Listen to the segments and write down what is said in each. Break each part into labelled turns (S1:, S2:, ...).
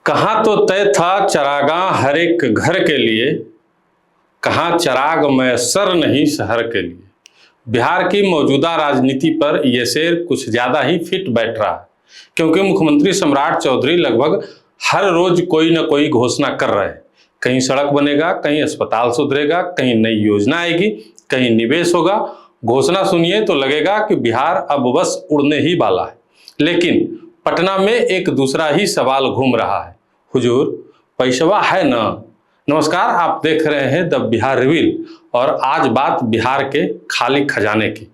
S1: कहाँ तो तय था चरागाह हर एक घर के लिए, कहाँ चराग मैसर नहीं शहर के लिए। बिहार की मौजूदा राजनीति पर यह शेर कुछ ज़्यादा ही फिट बैठ रहा है, क्योंकि मुख्यमंत्री सम्राट चौधरी लगभग हर रोज कोई न कोई घोषणा कर रहे हैं। कहीं सड़क बनेगा, कहीं अस्पताल सुधरेगा, कहीं नई योजना आएगी, कहीं निवेश होगा। घोषणा सुनिए तो लगेगा कि बिहार अब बस उड़ने ही वाला है। लेकिन पटना में एक दूसरा ही सवाल घूम रहा है, हुजूर पैसवा है ना। नमस्कार, आप देख रहे हैं द बिहार रिवील और आज बात बिहार के खाली खजाने की।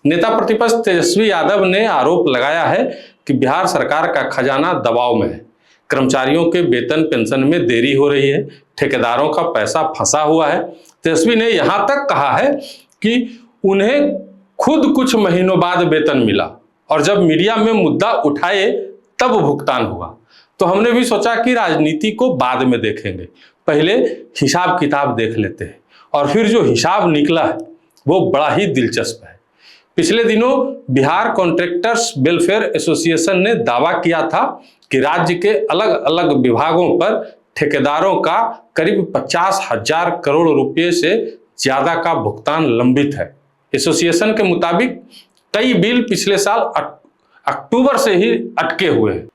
S1: नेता प्रतिपक्ष तेजस्वी यादव ने आरोप लगाया है कि बिहार सरकार का खजाना दबाव में है। कर्मचारियों के वेतन पेंशन में देरी हो रही है, ठेकेदारों का पैसा फंसा हुआ है। तेजस्वी ने यहां तक कहा है कि उन्हें खुद कुछ महीनों बाद वेतन मिला और जब मीडिया में मुद्दा उठाए तब भुगतान हुआ। तो हमने भी सोचा कि राजनीति को बाद में देखेंगे, पहले हिसाब किताब देख लेते हैं। और फिर जो हिसाब निकला है वो बड़ा ही दिलचस्प है। पिछले दिनों बिहार कॉन्ट्रैक्टर्स वेलफेयर एसोसिएशन ने दावा किया था कि राज्य के अलग अलग विभागों पर ठेकेदारों का करीब 50,000 करोड़ रुपए से ज्यादा का भुगतान लंबित है। एसोसिएशन के मुताबिक कई बिल पिछले साल अक्टूबर से ही अटके हुए हैं।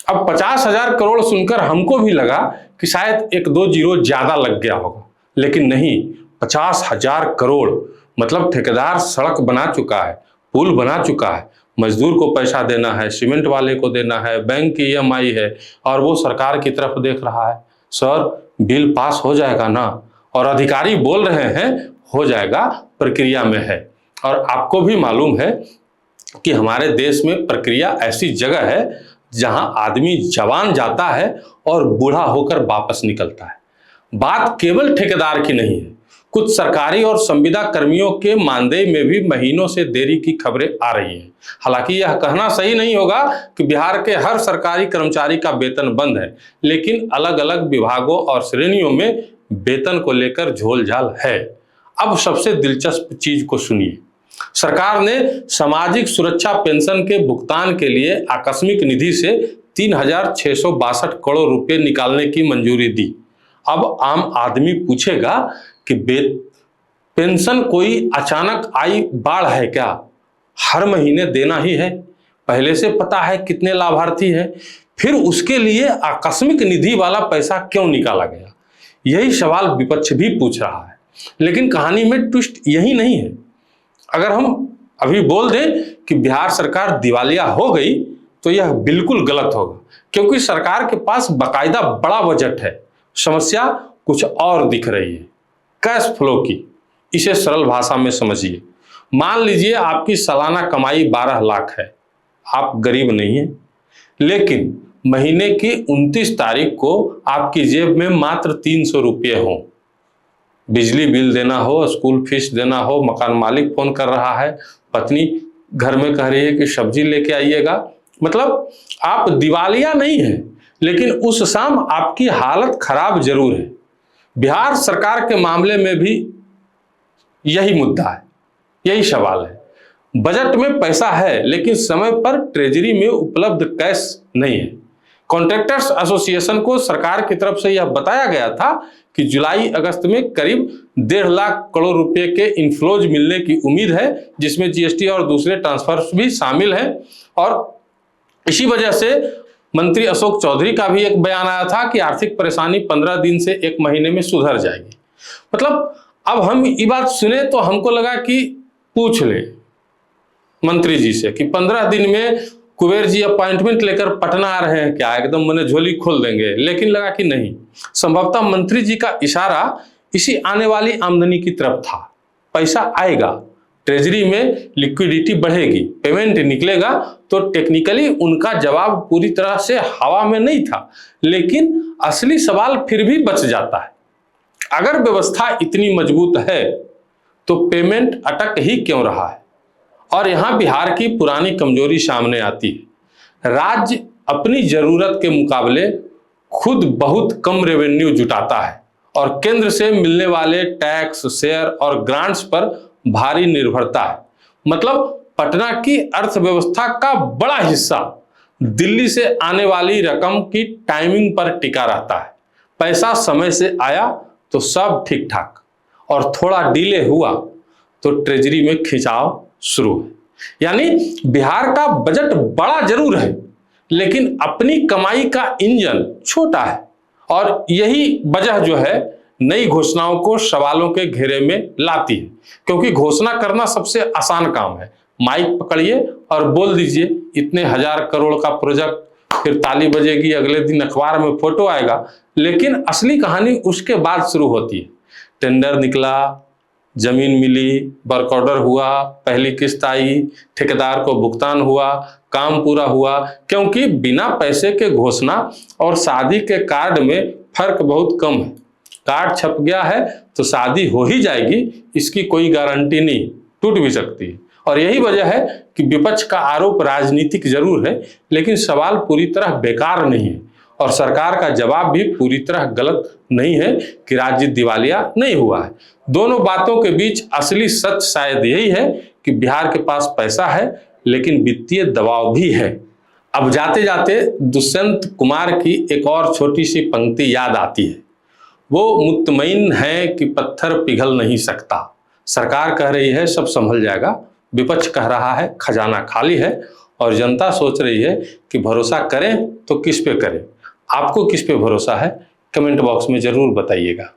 S1: अब 50,000 करोड़ सुनकर हमको भी लगा कि शायद 1-2 जीरो ज्यादा लग गया होगा, लेकिन नहीं, 50,000 करोड़ मतलब ठेकेदार सड़क बना चुका है, पुल बना चुका है, मजदूर को पैसा देना है, सीमेंट वाले को देना है, बैंक की EMI है और वो सरकार की तरफ देख रहा है, सर बिल पास हो जाएगा ना। और अधिकारी बोल रहे हैं हो जाएगा, प्रक्रिया में है। और आपको भी मालूम है कि हमारे देश में प्रक्रिया ऐसी जगह है जहां आदमी जवान जाता है और बूढ़ा होकर वापस निकलता है। बात केवल ठेकेदार की नहीं है, कुछ सरकारी और संविदा कर्मियों के मानदेय में भी महीनों से देरी की खबरें आ रही हैं। हालांकि यह कहना सही नहीं होगा कि बिहार के हर सरकारी कर्मचारी का वेतन बंद है, लेकिन अलग अलग विभागों और श्रेणियों में वेतन को लेकर झोलझाल है। अब सबसे दिलचस्प चीज को सुनिए। सरकार ने सामाजिक सुरक्षा पेंशन के भुगतान के लिए आकस्मिक निधि से 3,662 करोड़ रुपए निकालने की मंजूरी दी। अब आम आदमी पूछेगा कि पेंशन कोई अचानक आई बाढ़ है क्या? हर महीने देना ही है, पहले से पता है कितने लाभार्थी हैं, फिर उसके लिए आकस्मिक निधि वाला पैसा क्यों निकाला गया? यही सवाल विपक्ष भी पूछ रहा है। लेकिन कहानी में ट्विस्ट यही नहीं है। अगर हम अभी बोल दें कि बिहार सरकार दिवालिया हो गई तो यह बिल्कुल गलत होगा, क्योंकि सरकार के पास बाकायदा बड़ा बजट है। समस्या कुछ और दिख रही है, कैश फ्लो की। इसे सरल भाषा में समझिए। मान लीजिए आपकी सालाना कमाई 12 लाख है, आप गरीब नहीं हैं, लेकिन महीने की 29 तारीख को आपकी जेब में मात्र 300 रुपये हों। बिजली बिल देना हो, स्कूल फीस देना हो, मकान मालिक फोन कर रहा है, पत्नी घर में कह रही है कि सब्जी लेके आइएगा। मतलब आप दिवालिया नहीं है, लेकिन उस शाम आपकी हालत खराब जरूर है। बिहार सरकार के मामले में भी यही मुद्दा है, यही सवाल है। बजट में पैसा है, लेकिन समय पर ट्रेजरी में उपलब्ध कैश नहीं है। कॉन्ट्रैक्टर्स एसोसिएशन को सरकार की तरफ से यह बताया गया था कि जुलाई अगस्त में करीब 1.5 लाख करोड़ रुपए के इनफ्लोज मिलने की उम्मीद है, जिसमें GST और दूसरे ट्रांसफर्स भी शामिल हैं। और इसी वजह से मंत्री अशोक चौधरी का भी एक बयान आया था कि आर्थिक परेशानी 15 दिन से 1 महीने में सुधर जाएगी। मतलब अब हम ये बात सुने तो हमको लगा कि पूछ ले मंत्री जी से कि 15 दिन में कुबेर जी अपॉइंटमेंट लेकर पटना आ रहे हैं क्या, एकदम मैंने झोली खोल देंगे। लेकिन लगा कि नहीं, संभवतः मंत्री जी का इशारा इसी आने वाली आमदनी की तरफ था। पैसा आएगा, ट्रेजरी में लिक्विडिटी बढ़ेगी, पेमेंट निकलेगा। तो टेक्निकली उनका जवाब पूरी तरह से हवा में नहीं था, लेकिन असली सवाल फिर भी बच जाता है। अगर व्यवस्था इतनी मजबूत है तो पेमेंट अटक ही क्यों रहा है? और यहां बिहार की पुरानी कमजोरी सामने आती है। राज्य अपनी जरूरत के मुकाबले खुद बहुत कम रेवेन्यू जुटाता है और केंद्र से मिलने वाले टैक्स, शेयर और ग्रांट्स पर भारी निर्भरता है। मतलब पटना की अर्थव्यवस्था का बड़ा हिस्सा दिल्ली से आने वाली रकम की टाइमिंग पर टिका रहता है। पैसा समय से आया तो सब ठीक ठाक, और थोड़ा डिले हुआ तो ट्रेजरी में खिंचाव शुरू है। यानी बिहार का बजट बड़ा जरूर है, लेकिन अपनी कमाई का इंजन छोटा है, और यही वजह जो है नई घोषणाओं को सवालों के घेरे में लाती है। क्योंकि घोषणा करना सबसे आसान काम है, माइक पकड़िए और बोल दीजिए इतने 1000 करोड़ का प्रोजेक्ट, फिर ताली बजेगी, अगले दिन अखबार में फोटो आएगा। लेकिन असली कहानी उसके बाद शुरू होती है। टेंडर निकला, जमीन मिली, वर्क ऑर्डर हुआ, पहली किस्त आई, ठेकेदार को भुगतान हुआ, काम पूरा हुआ। क्योंकि बिना पैसे के घोषणा और शादी के कार्ड में फर्क बहुत कम है। कार्ड छप गया है तो शादी हो ही जाएगी, इसकी कोई गारंटी नहीं, टूट भी सकती है। और यही वजह है कि विपक्ष का आरोप राजनीतिक जरूर है, लेकिन सवाल पूरी तरह बेकार नहीं है, और सरकार का जवाब भी पूरी तरह गलत नहीं है कि राज्य दिवालिया नहीं हुआ है। दोनों बातों के बीच असली सच शायद यही है कि बिहार के पास पैसा है, लेकिन वित्तीय दबाव भी है। अब जाते जाते दुष्यंत कुमार की एक और छोटी सी पंक्ति याद आती है। वो मुतमईन है कि पत्थर पिघल नहीं सकता। सरकार कह रही है सब संभल जाएगा, विपक्ष कह रहा है खजाना खाली है, और जनता सोच रही है कि भरोसा करें तो किस पे करें। आपको किस पे भरोसा है? कमेंट बॉक्स में जरूर बताइएगा।